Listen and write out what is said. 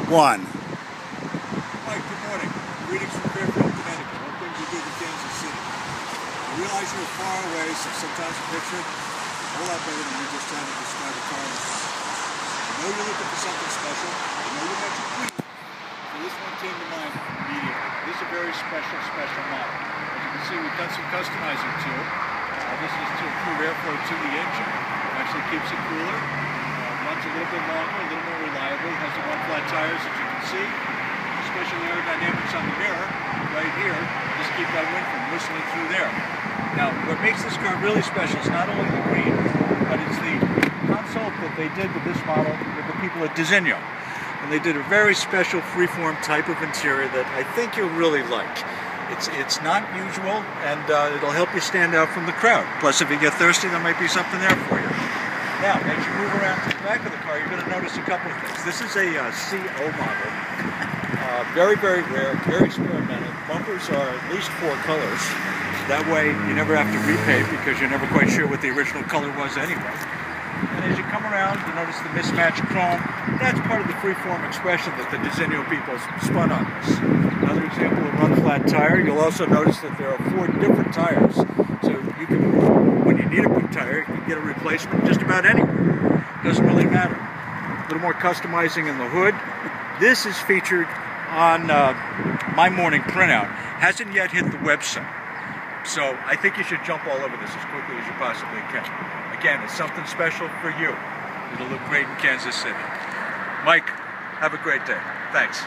one. Mike, good morning. Greetings from Fairfield, Connecticut. What brings you to Kansas City? I realize you're far away, so sometimes a picture is a whole lot better than me just trying to describe a car in the car. I know you're looking for something special. I know you mentioned Queen. So this one came to mind immediately. This is a very special model. As you can see, we've done some customizing to it. This is to improve airflow to the engine. It actually keeps it cooler. Runs a little bit longer, a little more reliable. It has the one flat tires, as you can see. Special aerodynamics on the mirror right here. Just keep that wind from whistling through there. Now, what makes this car really special is not only the green, but it's the console that they did with this model with the people at Designo. And they did a very special freeform type of interior that I think you'll really like. It's not usual, and it'll help you stand out from the crowd. Plus, if you get thirsty, there might be something there for you. Now, as you move around to the back of the car, you're going to notice a couple of things. This is a CO model. Very rare, very experimental. Bumpers are at least 4 colors. That way, you never have to repaint because you're never quite sure what the original color was anyway. And as you come around, you notice the mismatched chrome. That's part of the freeform expression that the Designo people spun on this. Another example of run flat tire, you'll also notice that there are 4 different tires. So you can, when you need a big tire, you can get a replacement just about anywhere. Doesn't really matter. A little more customizing in the hood. This is featured on my morning printout. Hasn't yet hit the website. So I think you should jump all over this as quickly as you possibly can. Again, it's something special for you. It'll look great in Kansas City. Mike, have a great day. Thanks.